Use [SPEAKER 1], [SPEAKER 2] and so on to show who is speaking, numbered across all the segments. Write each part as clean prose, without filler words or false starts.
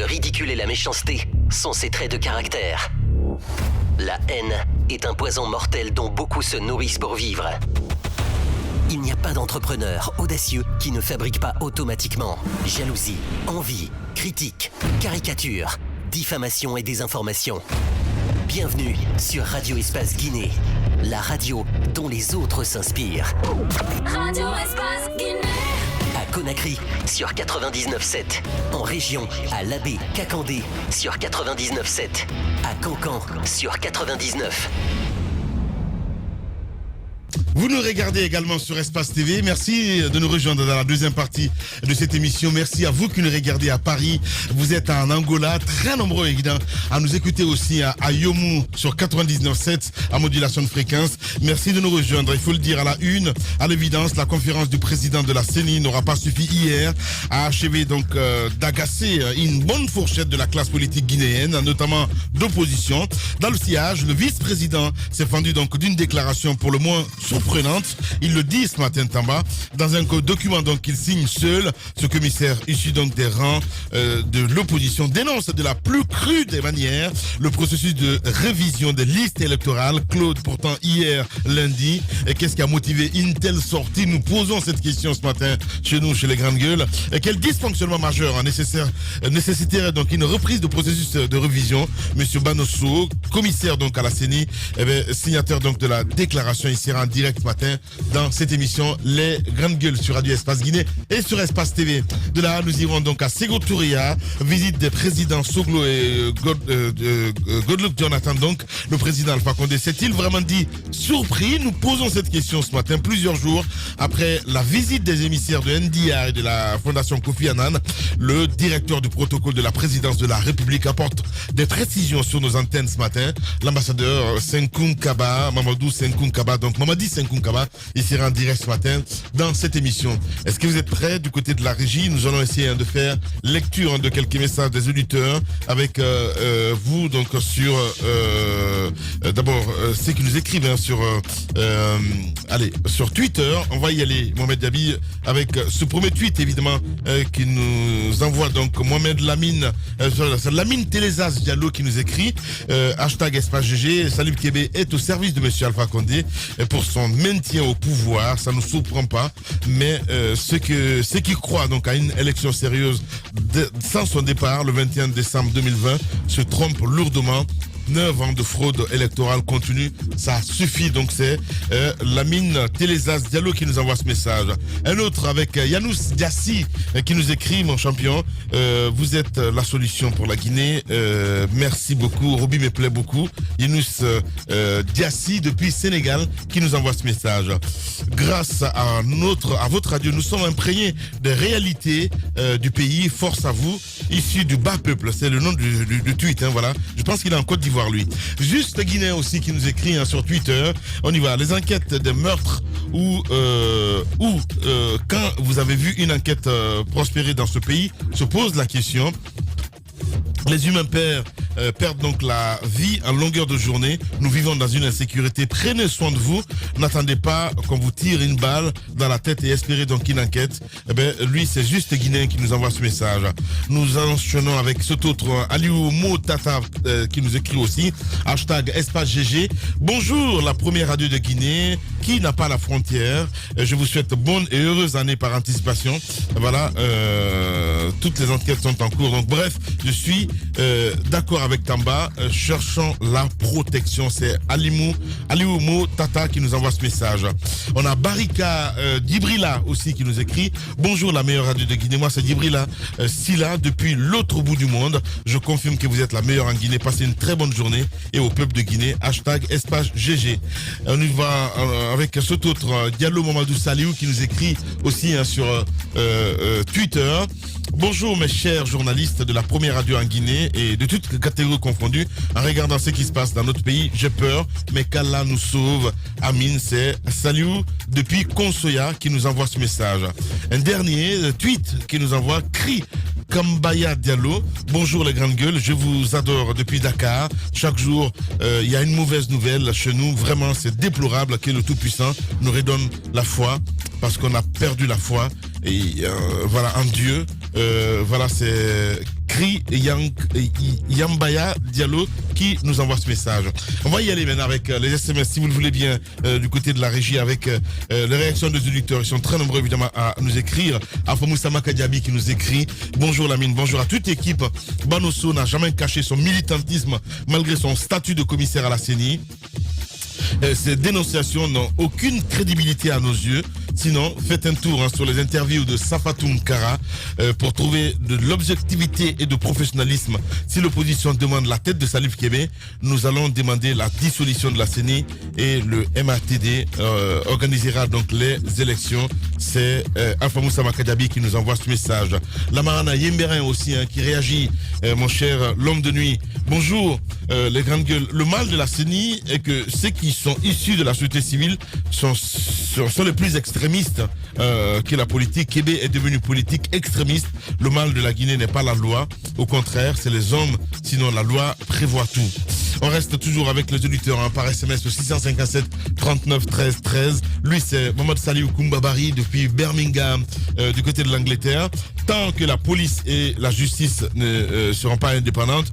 [SPEAKER 1] Le ridicule et la méchanceté sont ses traits de caractère. La haine est un poison mortel dont beaucoup se nourrissent pour vivre. Il n'y a pas d'entrepreneur audacieux qui ne fabrique pas automatiquement jalousie, envie, critique, caricature, diffamation et désinformation. Bienvenue sur Radio Espace Guinée, la radio dont les autres s'inspirent.
[SPEAKER 2] Radio Espace Guinée.
[SPEAKER 1] À Conakry, sur 99.7. En région, à Labé, Kakandé, sur 99.7. À Cancan, sur 99.
[SPEAKER 3] Vous nous regardez également sur Espace TV. Merci de nous rejoindre dans la deuxième partie de cette émission. Merci à vous qui nous regardez à Paris. Vous êtes en Angola, très nombreux évidemment à nous écouter aussi à Yomu sur 99.7 à modulation de fréquence. Merci de nous rejoindre. Il faut le dire à la une, à l'évidence, la conférence du président de la CENI n'aura pas suffi hier à achever donc d'agacer une bonne fourchette de la classe politique guinéenne, notamment d'opposition. Dans le sillage, le vice-président s'est fendu donc d'une déclaration pour le moins surprenante. Il le dit ce matin, Tamba, dans un document donc qu'il signe seul. Ce commissaire issu donc des rangs de l'opposition dénonce de la plus crue des manières le processus de révision des listes électorales. Claude, pourtant hier lundi, et qu'est-ce qui a motivé une telle sortie? Nous posons cette question ce matin chez nous, chez les grandes gueules. Et quel dysfonctionnement majeur nécessiterait donc une reprise de processus de révision? Monsieur Banosso, commissaire donc à la CENI, signataire donc de la déclaration, il sera en direct ce matin dans cette émission Les Grandes Gueules sur Radio Espace Guinée et sur Espace TV. De là, nous irons donc à Ségotouria, visite des présidents Soglo et Goodluck Jonathan, donc le président Alpha Condé. S'est-il vraiment dit surpris? Nous posons cette question ce matin, plusieurs jours après la visite des émissaires de NDR et de la Fondation Kofi Annan. Le directeur du protocole de la présidence de la République apporte des précisions sur nos antennes ce matin. L'ambassadeur Senkoun Kaba, Mamadou Senkoun Kaba, donc Mamadi Senkoun Kaba, il sera en direct ce matin dans cette émission. Est-ce que vous êtes prêts du côté de la régie? Nous allons essayer de faire lecture de quelques messages des auditeurs avec vous donc sur d'abord ceux qui nous écrivent sur sur Twitter. On va y aller, Mohamed Dabi, avec ce premier tweet évidemment qui nous envoie donc Mohamed Lamine, c'est Lamine Télésas Diallo qui nous écrit hashtag Espace GG. Salib Kébé est au service de monsieur Alpha Condé pour son maintien au pouvoir. Ça ne nous surprend pas, mais ceux qui croient donc à une élection sérieuse sans son départ le 21 décembre 2020 se trompent lourdement. 9 ans de fraude électorale continue, ça suffit. Donc c'est Lamine Télésas Diallo qui nous envoie ce message. Un autre avec Yanous Diassi qui nous écrit: mon champion, vous êtes la solution pour la Guinée, merci beaucoup, Roby me plaît beaucoup. Yanous Diassi depuis Sénégal qui nous envoie ce message. Grâce à votre radio, nous sommes imprégnés des réalités du pays. Force à vous, issu du bas peuple, c'est le nom du tweet, voilà. Je pense qu'il est en Côte d'Ivoire lui. Juste Guinéen aussi qui nous écrit sur Twitter. On y va. Les enquêtes des meurtres ou quand vous avez vu une enquête prospérer dans ce pays, se pose la question. Les humains perdent donc la vie en longueur de journée. Nous vivons dans une insécurité. Prenez soin de vous. N'attendez pas qu'on vous tire une balle dans la tête et espérez donc une enquête. Lui, c'est juste Guinéen qui nous envoie ce message. Nous enchaînons avec cet autre Aliou Motata qui nous écrit aussi. Hashtag Espace GG. Bonjour, la première radio de Guinée qui n'a pas la frontière. Je vous souhaite bonne et heureuse année par anticipation. Voilà, toutes les enquêtes sont en cours. Donc bref, je suis d'accord avec Tamba, cherchons la protection. C'est Aliou Tata qui nous envoie ce message. On a Barika Dibrila aussi qui nous écrit: bonjour la meilleure radio de Guinée, moi c'est Dibrila Silla depuis l'autre bout du monde. Je confirme que vous êtes la meilleure en Guinée. Passez une très bonne journée et au peuple de Guinée, hashtag Espace GG. On y va avec cet autre Diallo Mamadou Saliou qui nous écrit aussi sur Twitter. Bonjour mes chers journalistes de la première radio en Guinée et de toutes catégories confondues. En regardant ce qui se passe dans notre pays, j'ai peur, mais qu'Allah nous sauve. Amin, c'est Saliou depuis Konsoya qui nous envoie ce message. Un dernier tweet qui nous envoie cri Kambaya Diallo. Bonjour les grandes gueules, je vous adore depuis Dakar. Chaque jour, il y a une mauvaise nouvelle chez nous. Vraiment, c'est déplorable que le Tout-Puissant nous redonne la foi parce qu'on a perdu la foi. Et voilà, en Dieu. Voilà, c'est Kri Yambaya Diallo qui nous envoie ce message. On va y aller maintenant avec les SMS, si vous le voulez bien, du côté de la régie, avec les réactions des auditeurs. Ils sont très nombreux évidemment à nous écrire. Afamoussa Makadiabi qui nous écrit: bonjour Lamine, bonjour à toute l'équipe. Banosso n'a jamais caché son militantisme malgré son statut de commissaire à la CENI. Ces dénonciations n'ont aucune crédibilité à nos yeux. Sinon, faites un tour sur les interviews de Safatoum Kara pour trouver de l'objectivité et de professionnalisme. Si l'opposition demande la tête de Salif Kébé, nous allons demander la dissolution de la CENI et le MATD organisera donc les élections. C'est Alpha Moussa Makadiabi qui nous envoie ce message. Lamarana Yemberin aussi qui réagit, mon cher l'homme de nuit. Bonjour les grandes gueules. Le mal de la CENI est que ceux qui sont issus de la société civile sont les plus extrémistes que la politique. Kébé est devenu politique extrémiste. Le mal de la Guinée n'est pas la loi. Au contraire, c'est les hommes. Sinon, la loi prévoit tout. On reste toujours avec les auditeurs par SMS au 657 39 13 13. Lui, c'est Mohamed Saliou Koumbabari depuis Birmingham, du côté de l'Angleterre. Tant que la police et la justice ne seront pas indépendantes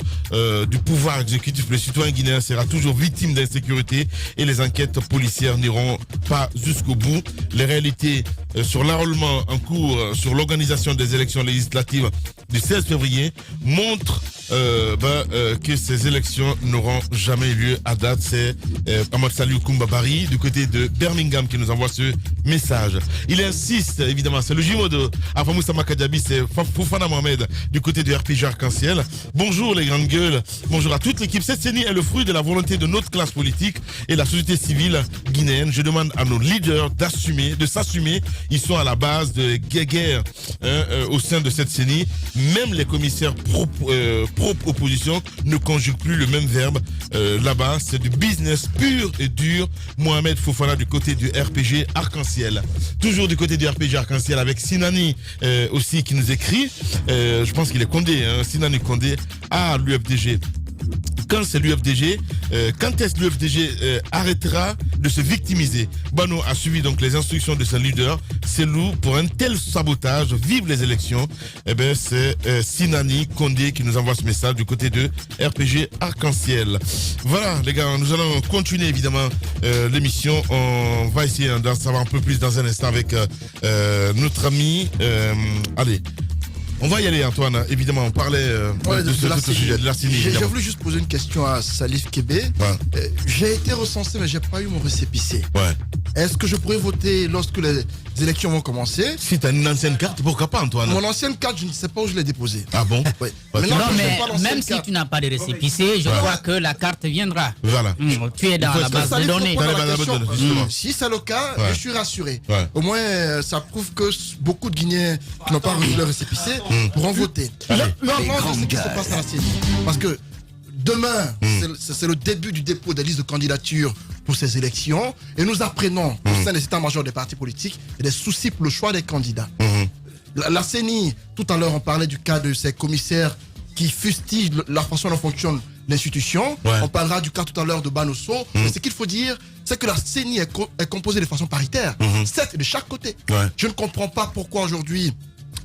[SPEAKER 3] du pouvoir exécutif, le citoyen guinéen sera toujours victime d'insécurité et les enquêtes policières n'iront pas jusqu'au bout. Les réalités sur l'enrôlement en cours sur l'organisation des élections législatives du 16 février montrent que ces élections n'auront jamais eu lieu à date. C'est Ahmad Saliou Koumbabari du côté de Birmingham qui nous envoie ce message. Il insiste évidemment, c'est le jumeau de Afamoussa Makadiabi, c'est Foufana Mohamed du côté du RPG Arc-en-Ciel. Bonjour les grandes gueules, bonjour à toute l'équipe. Cette CENI est le fruit de la volonté de notre classe politique et la société civile guinéenne. Je demande à nos leaders de s'assumer. Ils sont à la base de guerre au sein de cette CENI. Même les commissaires pro-opposition ne conjuguent plus le même verbe. Là-bas, c'est du business pur et dur. Mohamed Fofana du côté du RPG Arc-en-Ciel. Toujours du côté du RPG Arc-en-Ciel avec Sinani aussi qui nous écrit. Je pense qu'il est Condé, Sinani Condé à l'UFDG. Quand c'est l'UFDG, quand est-ce que l'UFDG arrêtera de se victimiser? Bano a suivi donc les instructions de son leader. C'est lourd pour un tel sabotage. Vive les élections. Eh ben c'est Sinani Condé qui nous envoie ce message du côté de RPG Arc-en-Ciel. Voilà les gars, nous allons continuer évidemment l'émission. On va essayer d'en savoir un peu plus dans un instant avec notre ami. Allez. On va y aller Antoine, évidemment, on parlait de ce sujet, de la CENI.
[SPEAKER 4] J'ai voulu juste poser une question à Salif Kébé. Ouais. J'ai été recensé mais j'ai pas eu mon récépissé.
[SPEAKER 3] Ouais.
[SPEAKER 4] Est-ce que je pourrais voter lorsque les élections vont commencer?
[SPEAKER 3] Si tu as une ancienne carte, pourquoi pas Antoine?
[SPEAKER 4] Mon ancienne carte, je ne sais pas où je l'ai déposée.
[SPEAKER 3] Ah bon?
[SPEAKER 4] Ouais.
[SPEAKER 5] Non mais même si tu n'as pas de récépissé, je crois que la carte viendra.
[SPEAKER 3] Voilà.
[SPEAKER 5] Tu es dans la base de données.
[SPEAKER 4] Si c'est le cas, je suis rassuré.
[SPEAKER 3] Ouais.
[SPEAKER 4] Au moins, ça prouve que beaucoup de Guinéens qui n'ont pas reçu leur récépissé pourront voter. Non, c'est ce qui se passe dans la CENI. Parce que demain, c'est le début du dépôt des listes de candidature pour ces élections. Et nous apprenons au sein des états-majors des partis politiques des soucis pour le choix des candidats. La CENI, tout à l'heure, on parlait du cas de ces commissaires qui fustigent la façon dont fonctionne l'institution. Ouais. On parlera du cas tout à l'heure de Banosso. Mais ce qu'il faut dire, c'est que la CENI est composée de façon paritaire. Certes, de chaque côté. Ouais. Je ne comprends pas pourquoi aujourd'hui,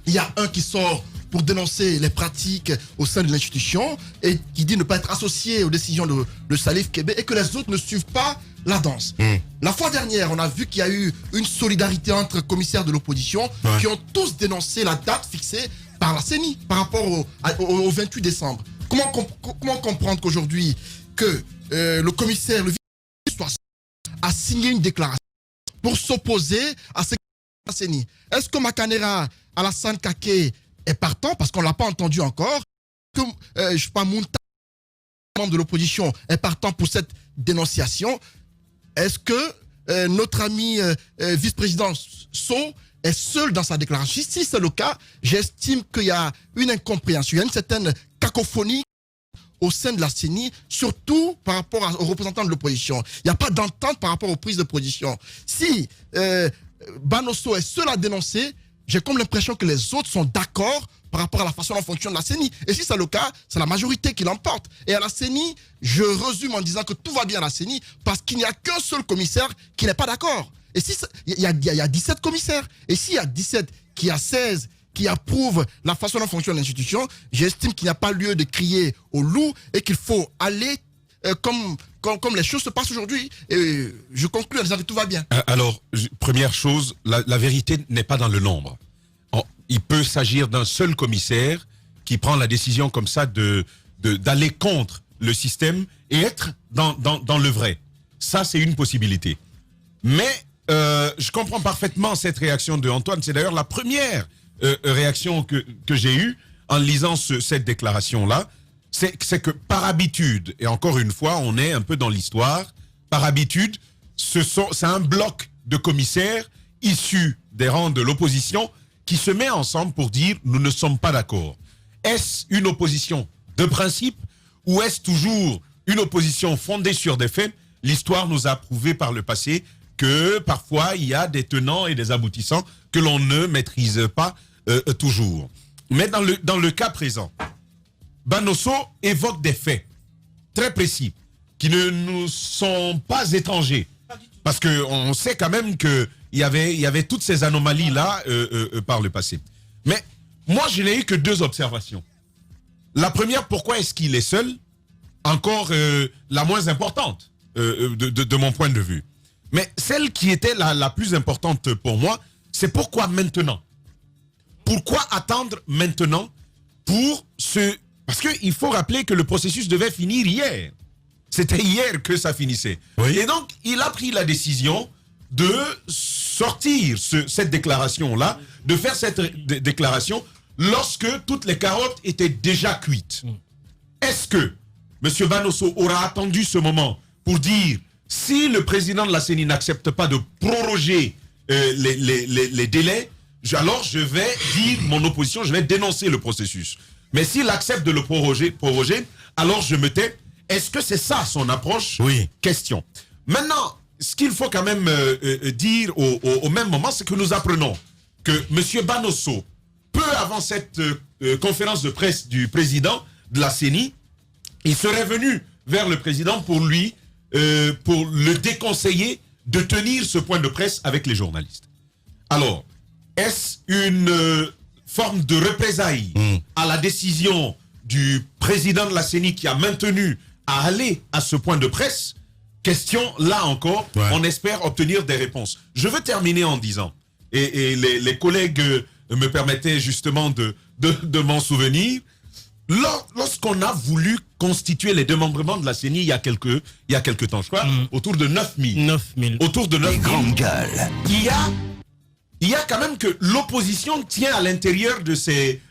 [SPEAKER 4] il y a un qui sort pour dénoncer les pratiques au sein de l'institution et qui dit ne pas être associé aux décisions de Salif Kébé et que les autres ne suivent pas la danse. La fois dernière, on a vu qu'il y a eu une solidarité entre commissaires de l'opposition qui ont tous dénoncé la date fixée par la CENI par rapport au 28 décembre. Comment comprendre qu'aujourd'hui que le commissaire, le vice a signé une déclaration pour s'opposer à ce que la CENI? Est-ce que Makanera Alassane Kake est partant parce qu'on ne l'a pas entendu encore? Que je sais pas, Mounta, membre de l'opposition, est partant pour cette dénonciation? Est-ce que notre ami vice-président So est seul dans sa déclaration? Si c'est le cas, j'estime qu'il y a une incompréhension, il y a une certaine cacophonie au sein de la CENI, surtout par rapport aux représentants de l'opposition. Il n'y a pas d'entente par rapport aux prises de position. Si Banosso est seul à dénoncer, j'ai comme l'impression que les autres sont d'accord par rapport à la façon dont fonctionne la CENI. Et si c'est le cas, c'est la majorité qui l'emporte. Et à la CENI, je résume en disant que tout va bien à la CENI parce qu'il n'y a qu'un seul commissaire qui n'est pas d'accord. Et si il y a 17 commissaires. Et s'il y a 17 qui a 16 qui approuve la façon dont fonctionne l'institution, j'estime qu'il n'y a pas lieu de crier au loup et qu'il faut aller comme les choses se passent aujourd'hui. Et je conclue en disant que tout va bien.
[SPEAKER 6] Alors, première chose, la vérité n'est pas dans le nombre. Il peut s'agir d'un seul commissaire qui prend la décision comme ça d'aller contre le système et être dans le vrai. Ça, c'est une possibilité. Mais je comprends parfaitement cette réaction de Antoine. C'est d'ailleurs la première réaction que j'ai eue en lisant cette déclaration-là. C'est que par habitude, et encore une fois, on est un peu dans l'histoire, par habitude, c'est un bloc de commissaires issus des rangs de l'opposition qui se met ensemble pour dire « nous ne sommes pas d'accord ». Est-ce une opposition de principe ou est-ce toujours une opposition fondée sur des faits? L'histoire nous a prouvé par le passé que parfois il y a des tenants et des aboutissants que l'on ne maîtrise pas toujours. Mais dans le cas présent, Banosso évoque des faits très précis qui ne nous sont pas étrangers. Parce qu'on sait quand même qu'il y avait toutes ces anomalies-là par le passé. Mais moi, je n'ai eu que 2 observations. La première, pourquoi est-ce qu'il est seul? Encore la moins importante de mon point de vue. Mais celle qui était la plus importante pour moi, c'est pourquoi maintenant? Pourquoi attendre maintenant pour ce... Parce qu'il faut rappeler que le processus devait finir hier. C'était hier que ça finissait. Oui. Et donc, il a pris la décision de sortir cette déclaration-là, de faire cette déclaration lorsque toutes les carottes étaient déjà cuites. Est-ce que M. Banosso aura attendu ce moment pour dire si le président de la CENI n'accepte pas de proroger les délais, alors je vais dire mon opposition, je vais dénoncer le processus. Mais s'il accepte de le proroger, alors je me tais. Est-ce que c'est ça son approche? Oui. Question. Maintenant, ce qu'il faut quand même dire au même moment, c'est que nous apprenons que M. Banosso, peu avant cette conférence de presse du président de la CENI, il serait venu vers le président pour le déconseiller de tenir ce point de presse avec les journalistes. Alors, est-ce une forme de représailles à la décision du président de la CENI qui a maintenu à aller à ce point de presse? Question, là encore, on espère obtenir des réponses. Je veux terminer en disant, et les collègues me permettaient justement de m'en souvenir, lorsqu'on a voulu constituer les démembrements de la CENI il y a quelques temps, je crois, autour de 9000. Autour de 9000.
[SPEAKER 1] Grandes gueules.
[SPEAKER 6] Il y a quand même que l'opposition tient à l'intérieur de ces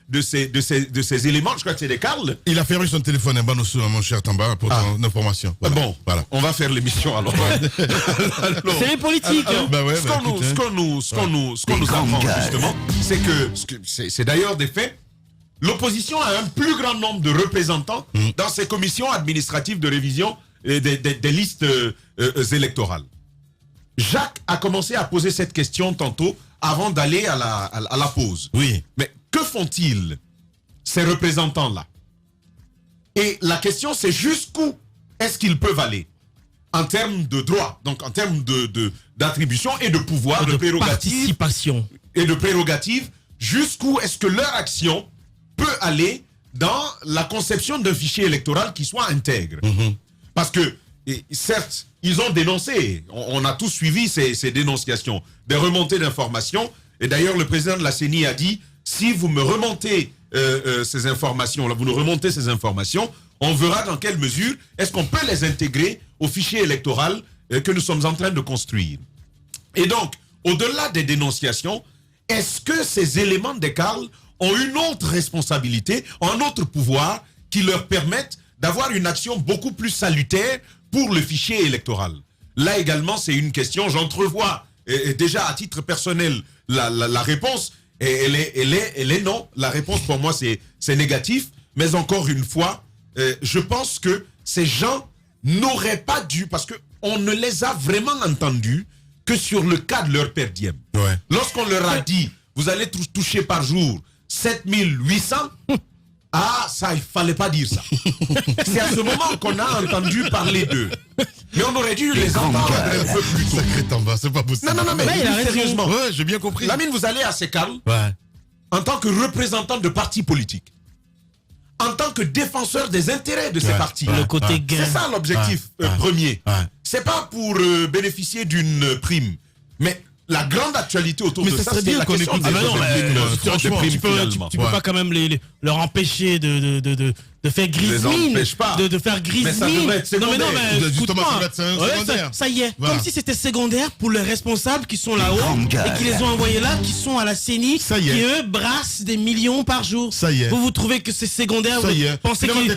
[SPEAKER 6] éléments. Je crois que c'est des Carles.
[SPEAKER 3] Il a fermé son téléphone, Banosso, mon cher Tamba, pour ton information. Voilà.
[SPEAKER 6] Bon, voilà. On va faire l'émission alors.
[SPEAKER 5] C'est les politiques.
[SPEAKER 6] Ce qu'on nous apprend justement, c'est que c'est d'ailleurs des faits. L'opposition a un plus grand nombre de représentants dans ces commissions administratives de révision des listes électorales. Jacques a commencé à poser cette question tantôt avant d'aller à la pause. Oui. Mais que font-ils, ces représentants-là? Et la question, c'est jusqu'où est-ce qu'ils peuvent aller en termes de droits, donc en termes d'attribution et de pouvoir, de prérogatives.
[SPEAKER 5] Participation.
[SPEAKER 6] Et de prérogatives, jusqu'où est-ce que leur action peut aller dans la conception d'un fichier électoral qui soit intègre. Parce que, certes, ils ont dénoncé, on a tous suivi ces dénonciations, des remontées d'informations, et d'ailleurs le président de la CENI a dit, si vous me remontez ces informations, là, vous nous remontez ces informations, on verra dans quelle mesure est-ce qu'on peut les intégrer au fichier électoral que nous sommes en train de construire. Et donc, au-delà des dénonciations, est-ce que ces éléments d'écart ont une autre responsabilité, un autre pouvoir qui leur permettent d'avoir une action beaucoup plus salutaire pour le fichier électoral? Là également, c'est une question, j'entrevois déjà à titre personnel la réponse, et elle est non. La réponse pour moi, c'est négatif, mais encore une fois, je pense que ces gens n'auraient pas dû, parce qu'on ne les a vraiment entendus que sur le cas de leur per diem. Ouais. Lorsqu'on leur a dit, vous allez toucher par jour 7800, ça, il fallait pas dire ça. C'est à ce moment qu'on a entendu parler d'eux. Mais on aurait dû les entendre un peu plus tôt.
[SPEAKER 3] Sacré Tamba, c'est pas possible.
[SPEAKER 6] Non, mais
[SPEAKER 5] il a
[SPEAKER 6] sérieusement.
[SPEAKER 3] Ouais, j'ai bien compris.
[SPEAKER 6] Lamine, vous allez à Sekal.
[SPEAKER 3] Ouais.
[SPEAKER 6] en tant que représentant de partis politiques, en tant que défenseur des intérêts de ces partis.
[SPEAKER 7] Le côté gain.
[SPEAKER 6] C'est ça l'objectif premier. C'est pas pour bénéficier d'une prime, mais la grande actualité autour de ça, c'est la question des
[SPEAKER 7] franchement, tu peux pas quand même leur empêcher de faire grise mine, de faire grise mine.
[SPEAKER 6] Non mais
[SPEAKER 3] justement, secondaire.
[SPEAKER 7] Ça y est, comme si c'était secondaire pour les responsables qui sont là-haut et qui les ont envoyés là, qui sont à la CENI, qui eux brassent des millions par jour.
[SPEAKER 3] Ça y est.
[SPEAKER 7] Vous trouvez que c'est secondaire?
[SPEAKER 3] Ça y est.
[SPEAKER 7] Pensez qu'ils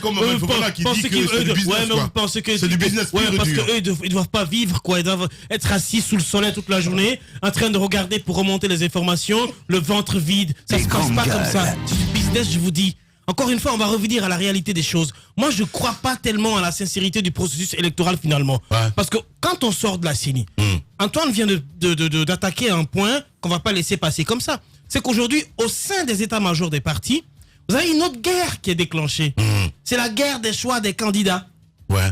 [SPEAKER 3] c'est du business.
[SPEAKER 7] Ouais, parce que eux ils doivent pas vivre quoi, ils doivent être assis sous le soleil toute la journée, en train de regarder pour remonter les informations, le ventre vide. Ça se passe pas comme ça. C'est du business, je vous dis. Encore une fois, on va revenir à la réalité des choses. Moi, je crois pas tellement à la sincérité du processus électoral finalement. Parce que quand on sort de la CENI, Antoine vient d'attaquer un point qu'on va pas laisser passer comme ça. C'est qu'aujourd'hui, au sein des états-majors des partis, vous avez une autre guerre qui est déclenchée. C'est la guerre des choix des candidats.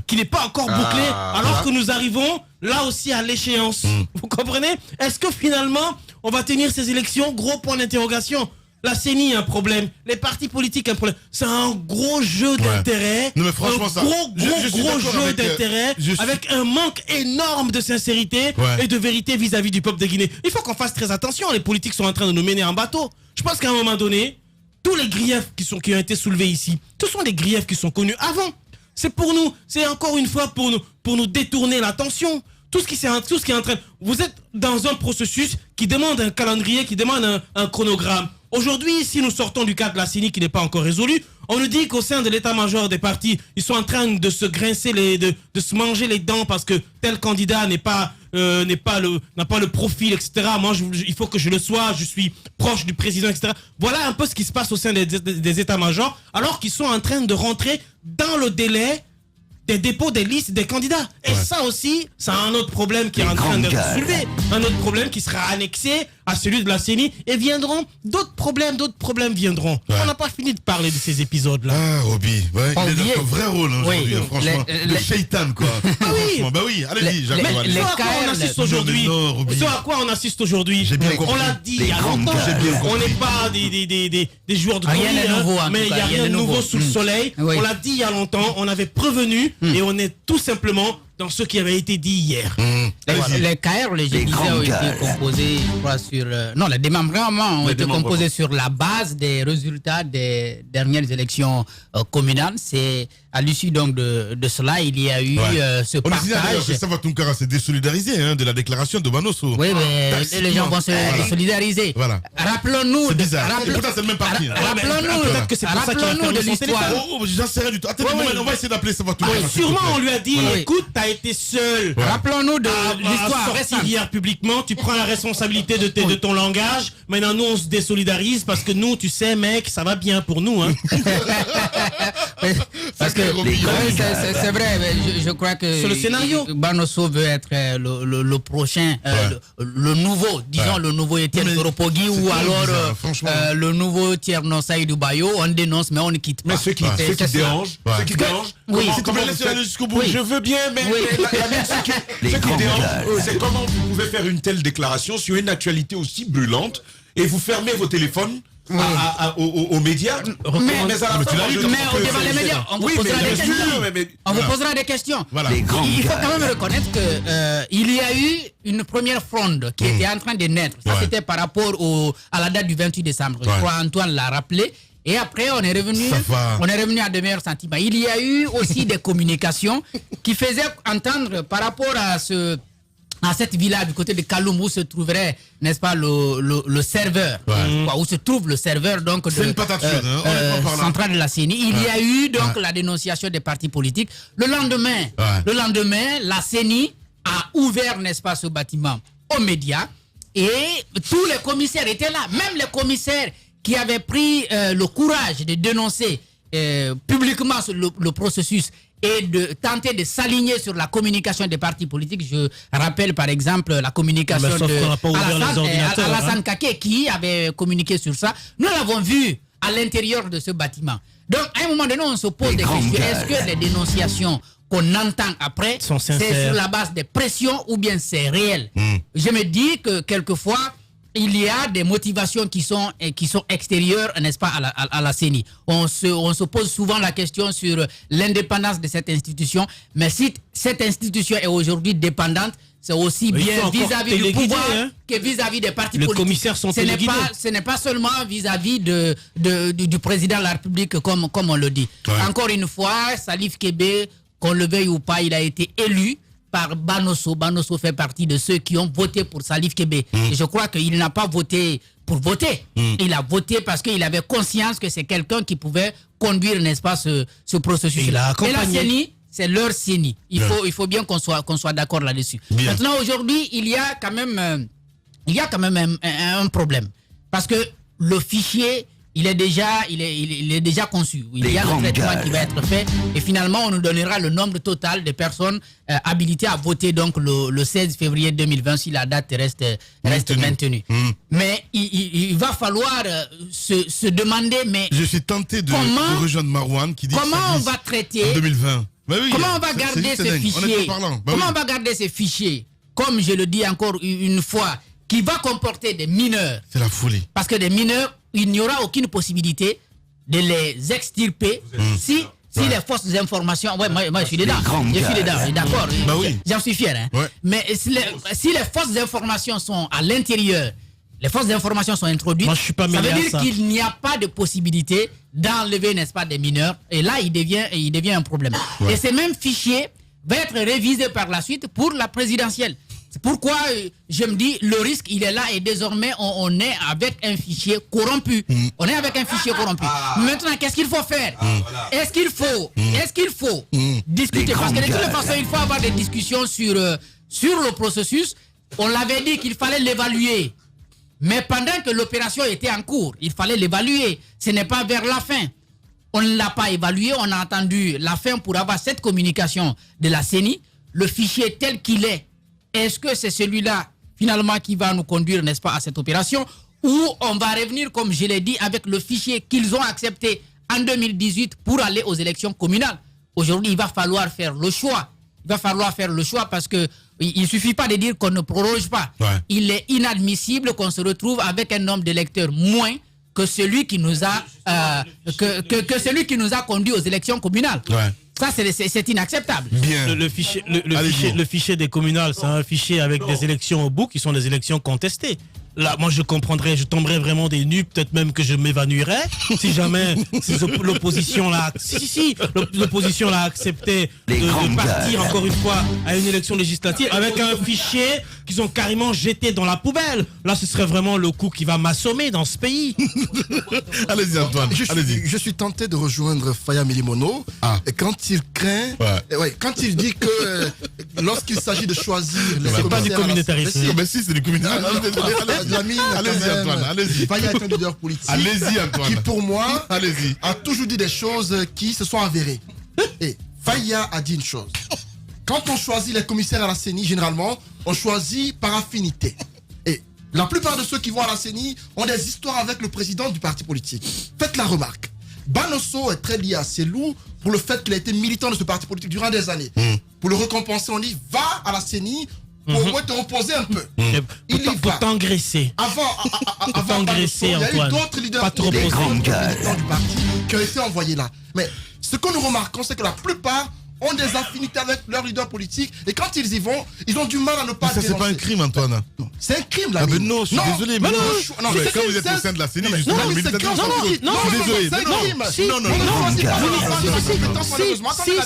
[SPEAKER 7] Qui n'est pas encore bouclée, alors que nous arrivons là aussi à l'échéance. Vous comprenez? Est-ce que finalement, on va tenir ces élections? Gros point d'interrogation. La CENI a un problème, les partis politiques ont un problème. C'est un gros jeu d'intérêt.
[SPEAKER 3] Non mais franchement,
[SPEAKER 7] un gros jeu d'intérêt avec un manque énorme de sincérité et de vérité vis-à-vis du peuple de Guinée. Il faut qu'on fasse très attention. Les politiques sont en train de nous mener en bateau. Je pense qu'à un moment donné, tous les griefs qui ont été soulevés ici, ce sont des griefs qui sont connus avant. C'est pour nous, c'est encore une fois pour nous détourner l'attention. Tout ce qui est en train... Vous êtes dans un processus qui demande un calendrier, qui demande un chronogramme. Aujourd'hui, si nous sortons du cadre de la CENI qui n'est pas encore résolu, on nous dit qu'au sein de l'état-major des partis, ils sont en train de se grincer de se manger les dents parce que tel candidat n'a pas le profil, etc. Moi, il faut que je le sois, je suis proche du président, etc. Voilà un peu ce qui se passe au sein des états-majors, alors qu'ils sont en train de rentrer dans le délai des dépôts des listes des candidats. Et ça aussi, c'est un autre problème qui est en train d'être soulevé. Un autre problème qui sera annexé à celui de la CENI. Et d'autres problèmes viendront. On n'a pas fini de parler de ces épisodes-là.
[SPEAKER 3] Ah, Roby, il est dans son vrai rôle aujourd'hui, franchement. Le shaitan, quoi.
[SPEAKER 7] Ah oui.
[SPEAKER 3] Bah oui, allez-y, Jacques.
[SPEAKER 7] Mais à quoi on assiste aujourd'hui?
[SPEAKER 3] J'ai bien compris.
[SPEAKER 7] On l'a dit il y a longtemps. On n'est pas des joueurs de
[SPEAKER 5] rien,
[SPEAKER 7] mais il n'y a rien de nouveau sous le soleil. On l'a dit il y a longtemps, on avait prévenu et on est tout simplement dans ce qui avait été dit hier.
[SPEAKER 5] Les KR, les GDC ont été composés, je crois, sur... non, les démembrements ont été composés sur la base des résultats des dernières élections communales. C'est à l'issue donc de cela, il y a eu ce partage.
[SPEAKER 3] Ça va Tunkara s'est désolidarisé de la déclaration de Manosso.
[SPEAKER 5] Oui, mais les gens vont se désolidariser.
[SPEAKER 3] Voilà.
[SPEAKER 5] Rappelons-nous...
[SPEAKER 3] C'est bizarre. Et pourtant, c'est le même parti.
[SPEAKER 7] Peut-être que c'est pour ça qu'il a
[SPEAKER 5] de l'histoire.
[SPEAKER 3] J'en sais rien du tout. Attendez, on va essayer d'appeler ça va Tunkara.
[SPEAKER 7] Sûrement, on lui a dit, écoute, t'as été seul.
[SPEAKER 5] Rappelons-nous de l'histoire
[SPEAKER 7] récente. Hier publiquement, tu prends la responsabilité de ton langage. Maintenant, nous, on se désolidarise parce que nous, tu sais, mec, ça va bien pour nous.
[SPEAKER 5] Parce que c'est vrai, je crois que
[SPEAKER 7] sur le scénario,
[SPEAKER 5] Banosso veut être le prochain, le nouveau, disons le nouveau Etienne Toropogui ou alors le niveau Tierno Saïdou Bayo. On dénonce, mais on ne quitte pas.
[SPEAKER 6] Mais ce qui dérange,
[SPEAKER 5] oui,
[SPEAKER 6] je veux bien, mais ce qui dérange, c'est comment vous pouvez faire une telle déclaration sur une actualité aussi brûlante et vous fermez vos téléphones aux médias.
[SPEAKER 5] Mais au devant les médias, on vous posera des questions. On vous posera des questions. Il faut quand même reconnaître qu'il y a eu une première fronde qui était en train de naître. Ça, c'était par rapport à la date du 28 décembre. Je crois Antoine l'a rappelé. Et après, on est revenu à de meilleurs sentiments. Il y a eu aussi des communications qui faisaient entendre par rapport à cette villa du côté de Kaloum où se trouverait, n'est-ce pas, le serveur, où se trouve le serveur donc central de la CENI. Il y a eu donc la dénonciation des partis politiques. Le lendemain, la CENI a ouvert, n'est-ce pas, ce bâtiment aux médias et tous les commissaires étaient là, même les commissaires qui avaient pris le courage de dénoncer publiquement le processus et de tenter de s'aligner sur la communication des partis politiques. Je rappelle par exemple la communication de Alassane Kake qui avait communiqué sur ça. Nous l'avons vu à l'intérieur de ce bâtiment. Donc à un moment donné, on se pose des questions. Est-ce que les dénonciations qu'on entend après, c'est sur la base des pressions ou bien c'est réel? Je me dis que quelquefois, il y a des motivations qui sont extérieures, n'est-ce pas, à la CENI. On se pose souvent la question sur l'indépendance de cette institution, mais si cette institution est aujourd'hui dépendante, c'est aussi bien vis-à-vis du pouvoir que vis-à-vis des partis politiques.
[SPEAKER 7] Les commissaires sont téléguidés.
[SPEAKER 5] Ce n'est pas seulement vis-à-vis du président de la République, comme on le dit. Ouais. Encore une fois, Salif Kébé, qu'on le veuille ou pas, il a été élu par Banosso. Banosso fait partie de ceux qui ont voté pour Salif Kébé. Et je crois qu'il n'a pas voté pour voter. Il a voté parce qu'il avait conscience que c'est quelqu'un qui pouvait conduire, n'est-ce pas, ce processus. Et la CENI, c'est leur CENI. Il faut bien qu'on soit d'accord là-dessus. Maintenant, aujourd'hui, il y a quand même un problème. Parce que le fichier, il est déjà conçu. Il y a le traitement qui va être fait. Et finalement, on nous donnera le nombre total de personnes habilitées à voter donc le 16 février 2020 si la date reste maintenue. Mais il va falloir se demander, mais
[SPEAKER 3] je suis tenté de rejoindre Marouane qui dit
[SPEAKER 5] comment on va traiter en
[SPEAKER 3] 2020. Oui,
[SPEAKER 5] comment on va garder ces fichiers? Comment on va garder ces fichiers? Comme je le dis encore une fois, qui va comporter des mineurs.
[SPEAKER 3] C'est la folie.
[SPEAKER 5] Parce que des mineurs, il n'y aura aucune possibilité de les extirper si les forces d'information. Ouais, moi je suis dedans. Je suis dedans, d'accord. J'en suis fier. Hein. Ouais. Mais si les forces d'information sont à l'intérieur, les forces d'information sont introduites,
[SPEAKER 7] moi, je suis pas
[SPEAKER 5] ça veut dire qu'il n'y a pas de possibilité d'enlever, n'est-ce pas, des mineurs. Et là, il devient un problème. Ouais. Et ces mêmes fichiers vont être révisés par la suite pour la présidentielle. C'est pourquoi je me dis, le risque, il est là et désormais, on est avec un fichier corrompu. On est avec un fichier corrompu. Maintenant, qu'est-ce qu'il faut faire? Est-ce qu'il faut discuter? Parce que de toute façon, il faut avoir des discussions sur le processus. On l'avait dit qu'il fallait l'évaluer. Mais pendant que l'opération était en cours, il fallait l'évaluer. Ce n'est pas vers la fin. On ne l'a pas évalué. On a attendu la fin pour avoir cette communication de la CENI. Le fichier tel qu'il est, est-ce que c'est celui-là, finalement, qui va nous conduire, n'est-ce pas, à cette opération? Ou on va revenir, comme je l'ai dit, avec le fichier qu'ils ont accepté en 2018 pour aller aux élections communales? Aujourd'hui, il va falloir faire le choix. Il va falloir faire le choix parce que il ne suffit pas de dire qu'on ne proroge pas. Ouais. Il est inadmissible qu'on se retrouve avec un nombre d'électeurs moins que celui qui nous a que celui qui nous a conduit aux élections communales. Ouais. Ça, c'est inacceptable.
[SPEAKER 7] Bien. Le fichier des communales, c'est un fichier avec des élections au bout qui sont des élections contestées. Là, moi, je tomberais vraiment des nues, peut-être même que je m'évanouirais si jamais l'opposition l'a accepté de partir encore une fois à une élection législative avec un fichier qu'ils ont carrément jeté dans la poubelle. Là, ce serait vraiment le coup qui va m'assommer dans ce pays.
[SPEAKER 3] Allez-y, Antoine.
[SPEAKER 4] Je suis tenté de rejoindre Faya Milimono. Et quand il craint, quand il dit que lorsqu'il s'agit de choisir les
[SPEAKER 7] c'est pas du communautarisme.
[SPEAKER 3] Mais si, c'est du communautarisme. Allez-y, Antoine, allez-y.
[SPEAKER 4] Faya est un leader politique.
[SPEAKER 3] Allez-y, Antoine.
[SPEAKER 4] Qui, pour moi, a toujours dit des choses qui se sont avérées. Et Faya a dit une chose. Quand on choisit les commissaires à la CENI, généralement, on choisit par affinité. Et la plupart de ceux qui vont à la CENI ont des histoires avec le président du parti politique. Faites la remarque. Banosso est très lié à Selou pour le fait qu'il a été militant de ce parti politique durant des années. Pour le récompenser, on dit va à la CENI pour au moins te reposer un peu.
[SPEAKER 7] Il y va. Pour t'engraisser.
[SPEAKER 4] Avant Banosso, il y a eu d'autres leaders du parti qui ont été envoyés là. Mais ce que nous remarquons, c'est que la plupart ont des affinités avec leurs leaders politiques et quand ils y vont, ils ont du mal à ne pas
[SPEAKER 3] dénoncer. Ça, c'est pas un crime, Antoine.
[SPEAKER 4] C'est un crime, là.
[SPEAKER 3] Ah, mais non, je suis désolé. Mais non, mais quand vous êtes au sein de la CENI, justement,
[SPEAKER 4] non, c'est un crime.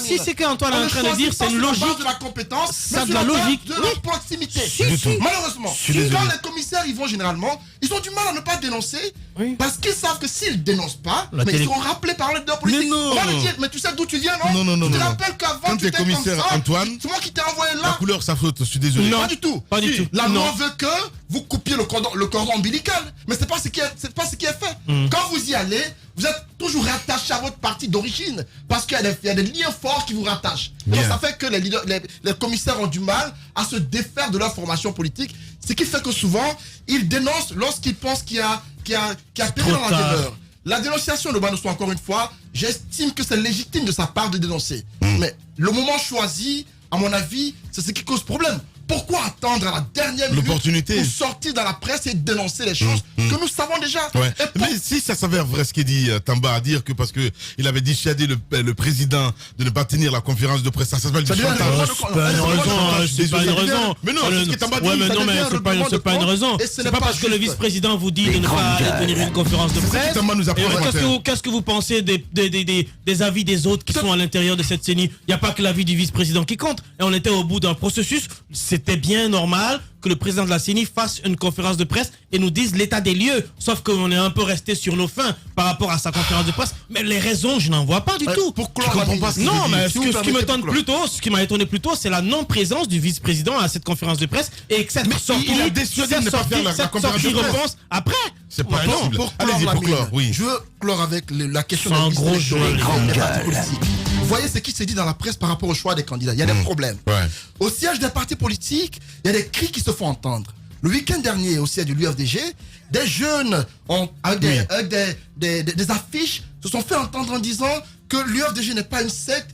[SPEAKER 7] Si c'est qu'Antoine est en train de dire, c'est une logique
[SPEAKER 4] de la compétence,
[SPEAKER 7] ça de la logique,
[SPEAKER 4] de la proximité. Malheureusement, quand les commissaires y vont généralement, ils ont du mal à ne pas dénoncer parce qu'ils savent que s'ils dénoncent pas, mais ils seront rappelés par le leader politique. Mais tu sais d'où tu viens, non?
[SPEAKER 3] Non.
[SPEAKER 4] Tu te rappelles qu'avant
[SPEAKER 3] quand tu es commissaire Antoine,
[SPEAKER 4] c'est moi qui t'ai envoyé là.
[SPEAKER 3] La couleur, sa faute, je suis désolé.
[SPEAKER 4] Non, pas du tout. La loi veut que vous coupiez le cordon ombilical, mais c'est pas ce qui est fait. Quand vous y allez, vous êtes toujours rattaché à votre parti d'origine parce qu'il y a des liens forts qui vous rattachent. Donc ça fait que les commissaires ont du mal à se défaire de leur formation politique, ce qui fait que souvent ils dénoncent lorsqu'ils pensent qu'il y a péril dans la demeure. La dénonciation de Banosso, encore une fois, j'estime que c'est légitime de sa part de dénoncer. Mais le moment choisi, à mon avis, c'est ce qui cause problème. Pourquoi attendre à la dernière minute
[SPEAKER 3] l'opportunité
[SPEAKER 4] pour sortir dans la presse et dénoncer les choses que nous savons déjà?
[SPEAKER 3] Ouais. Mais si ça s'avère vrai ce qu'il dit Tamba, à dire que parce que il avait dissuadé le président de ne pas tenir la conférence de presse, ça s'appelle du chantage.
[SPEAKER 7] C'est pas une raison.
[SPEAKER 3] Mais non, c'est ce que Tamba dit.
[SPEAKER 7] Ouais, mais non, mais c'est pas une raison. C'est pas parce que le vice-président vous dit de ne pas tenir une conférence de presse. Qu'est-ce que vous pensez des avis des autres qui sont à l'intérieur de cette CENI? Il n'y a pas que l'avis du vice-président qui compte. Et on était au bout d'un processus. C'était bien normal que le président de la CENI fasse une conférence de presse et nous dise l'état des lieux. Sauf qu'on est un peu resté sur nos fins par rapport à sa conférence de presse. Mais les raisons, je n'en vois pas du tout. Non, mais ce qui m'étonne plutôt, ce qui m'a étonné plutôt, c'est la non-présence du vice-président à cette conférence de presse et que cette sortie,
[SPEAKER 3] il a décidé de ne pas faire la conférence de presse.
[SPEAKER 7] Réponse après.
[SPEAKER 3] C'est pas possible. Allez-y, pour clore, oui.
[SPEAKER 4] Je veux clore avec la question
[SPEAKER 7] un gros jeu,
[SPEAKER 4] des partis politiques. Vous voyez ce qui se dit dans la presse par rapport au choix des candidats. Il y a des problèmes.
[SPEAKER 3] Ouais.
[SPEAKER 4] Au siège des partis politiques, il y a des cris qui se font entendre. Le week-end dernier, au siège de l'UFDG, des jeunes avec des affiches se sont fait entendre en disant que l'UFDG n'est pas une secte,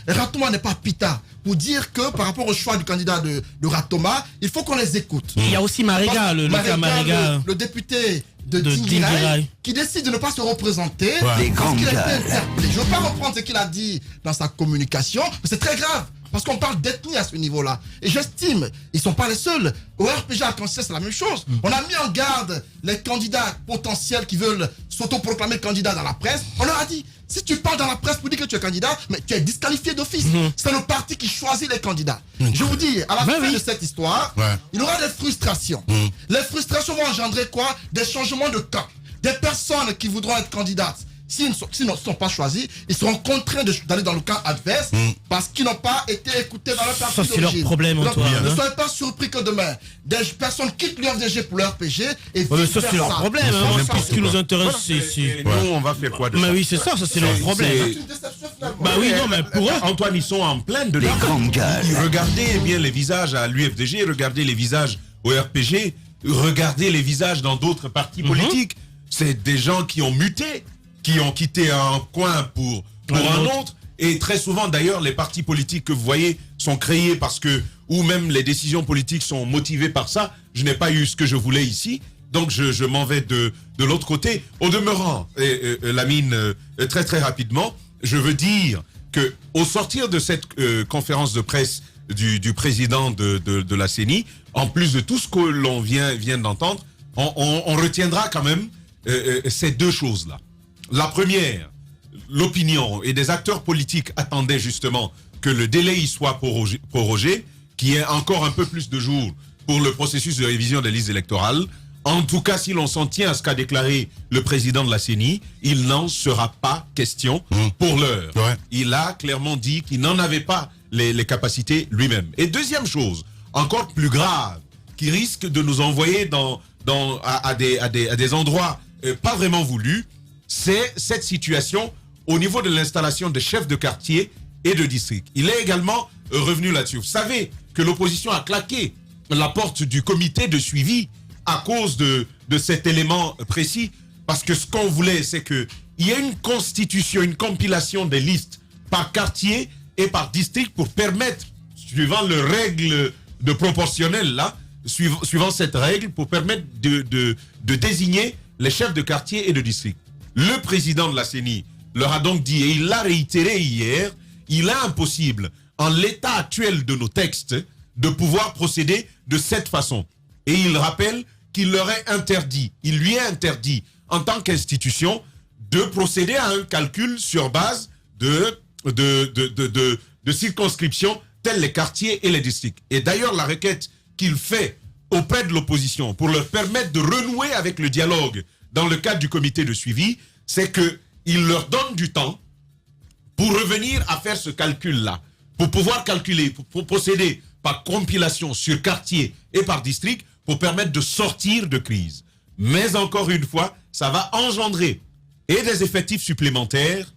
[SPEAKER 4] Ratoma n'est pas Pita. Pour dire que par rapport au choix du candidat de Ratoma, il faut qu'on les écoute.
[SPEAKER 7] Il y a aussi Mariga,
[SPEAKER 4] le député de Dingirai, qui décide de ne pas se représenter parce qu'il a été interpellé. Je ne veux pas reprendre ce qu'il a dit dans sa communication, mais c'est très grave. Parce qu'on parle d'ethnie à ce niveau-là. Et j'estime, ils ne sont pas les seuls. Au RPG Arc-en-Ciel, c'est la même chose. On a mis en garde les candidats potentiels qui veulent s'autoproclamer candidat dans la presse. On leur a dit, si tu parles dans la presse pour dire que tu es candidat, mais tu es disqualifié d'office. C'est le parti qui choisit les candidats. Je vous dis, à la fin de cette histoire, il y aura des frustrations. Les frustrations vont engendrer quoi? Des changements de camp. Des personnes qui voudront être candidates, s'ils ne sont pas choisis, ils seront contraints d'aller dans le camp adverse parce qu'ils n'ont pas été écoutés dans leur parti d'origine.
[SPEAKER 7] Ça, c'est leur problème, Antoine.
[SPEAKER 4] Ne soyez pas surpris que demain, des personnes quittent l'UFDG pour leur RPG et
[SPEAKER 7] ça, c'est leur problème. Ce qui nous intéresse, c'est...
[SPEAKER 6] Nous, on va faire quoi de ça?
[SPEAKER 7] Mais oui, c'est ça, c'est leur problème. Bah oui, non, mais pour eux...
[SPEAKER 6] Antoine, ils sont en pleine de regardez bien les visages à l'UFDG, regardez les visages au RPG, regardez les visages dans d'autres partis politiques. C'est des gens qui ont muté, qui ont quitté un coin pour un autre. Et très souvent, d'ailleurs, les partis politiques que vous voyez sont créés parce que, ou même les décisions politiques sont motivées par ça. Je n'ai pas eu ce que je voulais ici, donc je m'en vais de l'autre côté. Au demeurant, Lamine, très très rapidement, je veux dire que au sortir de cette conférence de presse du président de la CENI, en plus de tout ce que l'on vient d'entendre, on retiendra quand même ces deux choses-là. La première, l'opinion et des acteurs politiques attendaient justement que le délai y soit prorogé, qu'il y ait encore un peu plus de jours pour le processus de révision des listes électorales. En tout cas, si l'on s'en tient à ce qu'a déclaré le président de la CENI, il n'en sera pas question pour l'heure. Il a clairement dit qu'il n'en avait pas les capacités lui-même. Et deuxième chose, encore plus grave, qui risque de nous envoyer à des endroits pas vraiment voulus, c'est cette situation au niveau de l'installation de chefs de quartier et de district. Il est également revenu là-dessus. Vous savez que l'opposition a claqué la porte du comité de suivi à cause de cet élément précis, parce que ce qu'on voulait, c'est qu'il y ait une constitution, une compilation des listes par quartier et par district pour permettre, suivant les règles de proportionnel là, suivant cette règle, pour permettre de désigner les chefs de quartier et de district. Le président de la CENI leur a donc dit, et il l'a réitéré hier, il est impossible, en l'état actuel de nos textes, de pouvoir procéder de cette façon. Et il rappelle qu'il leur est interdit, il lui est interdit, en tant qu'institution, de procéder à un calcul sur base de circonscriptions telles les quartiers et les districts. Et d'ailleurs, la requête qu'il fait auprès de l'opposition pour leur permettre de renouer avec le dialogue dans le cadre du comité de suivi, c'est qu'il leur donne du temps pour revenir à faire ce calcul-là, pour pouvoir calculer, pour procéder par compilation sur quartier et par district, pour permettre de sortir de crise. Mais encore une fois, ça va engendrer et des effectifs supplémentaires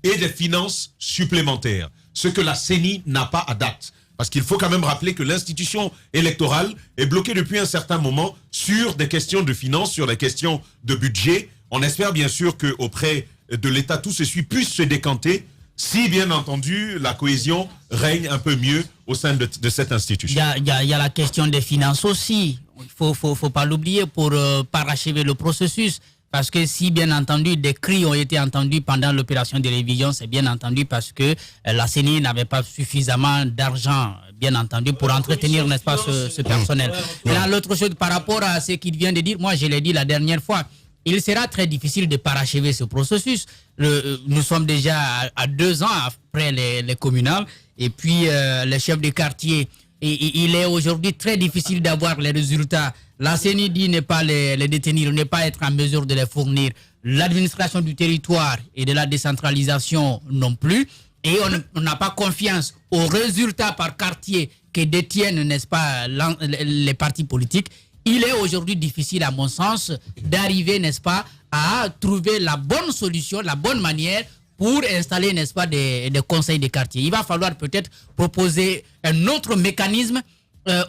[SPEAKER 6] et des finances supplémentaires, ce que la CENI n'a pas à date. Parce qu'il faut quand même rappeler que l'institution électorale est bloquée depuis un certain moment sur des questions de finances, sur des questions de budget. On espère bien sûr qu'auprès de l'État, tout ceci puisse se décanter. si bien entendu la cohésion règne un peu mieux au sein de cette institution.
[SPEAKER 5] Il y a la question des finances aussi. Il faut pas l'oublier pour parachever le processus. Parce que si, bien entendu, des cris ont été entendus pendant l'opération de révision, c'est bien entendu parce que la CENI n'avait pas suffisamment d'argent, bien entendu, pour entretenir, n'est-ce pas, ce personnel. Et là, l'autre chose par rapport à ce qu'il vient de dire, moi, je l'ai dit la dernière fois, il sera très difficile de parachever ce processus. Nous sommes déjà à 2 ans après les communales, et puis les chefs de quartier. Et il est aujourd'hui très difficile d'avoir les résultats. La CENI dit ne pas les détenir, ne pas être en mesure de les fournir. L'administration du territoire et de la décentralisation non plus. Et on n'a pas confiance aux résultats par quartier que détiennent, n'est-ce pas, les partis politiques. Il est aujourd'hui difficile, à mon sens, d'arriver, n'est-ce pas, à trouver la bonne solution, la bonne manière pour installer, n'est-ce pas, des conseils de quartier. Il va falloir peut-être proposer un autre mécanisme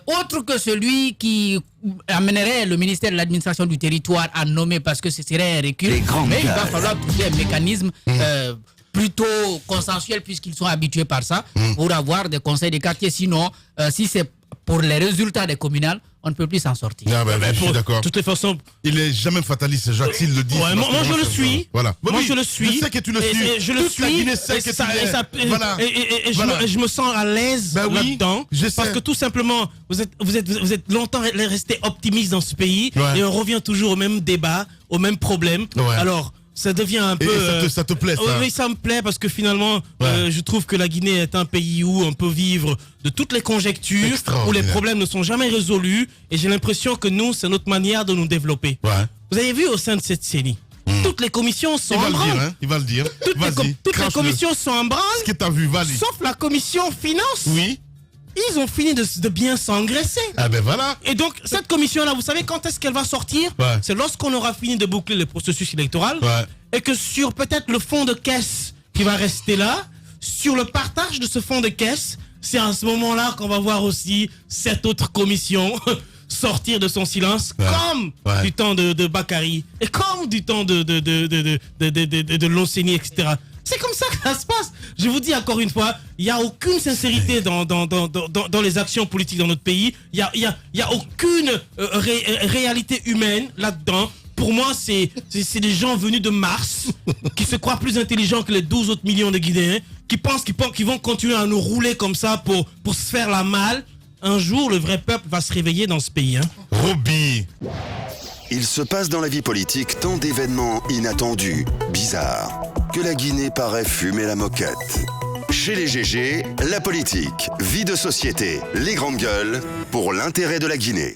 [SPEAKER 5] autre que celui qui amènerait le ministère de l'administration du territoire à nommer, parce que ce serait un recul. Mais il va falloir trouver un mécanisme plutôt consensuel, puisqu'ils sont habitués par ça, pour avoir des conseils de quartier. Sinon, si c'est pour les résultats des communales, on ne peut plus s'en sortir.
[SPEAKER 3] Ah ben, je suis d'accord.
[SPEAKER 7] De toutes les façons,
[SPEAKER 3] il est jamais fataliste, Jacques, s'il le dit.
[SPEAKER 7] Ouais, moi je le suis.
[SPEAKER 3] Voilà.
[SPEAKER 7] Moi je le suis.
[SPEAKER 3] Je sais que tu le suis.
[SPEAKER 7] Je le suis. Et je me sens à l'aise là-dedans. Parce que tout simplement, vous êtes longtemps resté optimiste dans ce pays, et on revient toujours au même débat, au même problème. Alors, ça devient un peu...
[SPEAKER 3] ça te plaît, ça?
[SPEAKER 7] Oui, ça me plaît, parce que finalement, je trouve que la Guinée est un pays où on peut vivre de toutes les conjectures, où les problèmes ne sont jamais résolus, et j'ai l'impression que nous, c'est notre manière de nous développer. Vous avez vu au sein de cette CENI, toutes les commissions sont en branle.
[SPEAKER 3] Il va le dire.
[SPEAKER 7] Toutes les commissions sont en branle.
[SPEAKER 3] Ce que tu as vu, vas-y.
[SPEAKER 7] Sauf la commission finance.
[SPEAKER 3] Oui.
[SPEAKER 7] Ils ont fini de bien s'engraisser.
[SPEAKER 3] Ah ben voilà.
[SPEAKER 7] Et donc, cette commission-là, vous savez quand est-ce qu'elle va sortir? C'est lorsqu'on aura fini de boucler le processus électoral. Et que sur peut-être le fonds de caisse qui va rester là, sur le partage de ce fonds de caisse, c'est à ce moment-là qu'on va voir aussi cette autre commission sortir de son silence, comme du temps de Bakary, et comme du temps de Lonseni, etc. C'est comme ça que ça se passe. Je vous dis encore une fois, il n'y a aucune sincérité dans les actions politiques dans notre pays. Il n'y a aucune réalité humaine là-dedans. Pour moi, c'est des gens venus de Mars, qui se croient plus intelligents que les 12 autres millions de Guinéens, qui pensent qu'ils vont continuer à nous rouler comme ça pour se faire la malle. Un jour, le vrai peuple va se réveiller dans ce pays.
[SPEAKER 3] Roby.
[SPEAKER 8] Il se passe dans la vie politique tant d'événements inattendus, bizarres, que la Guinée paraît fumer la moquette. Chez les GG, la politique, vie de société, les grandes gueules, pour l'intérêt de la Guinée.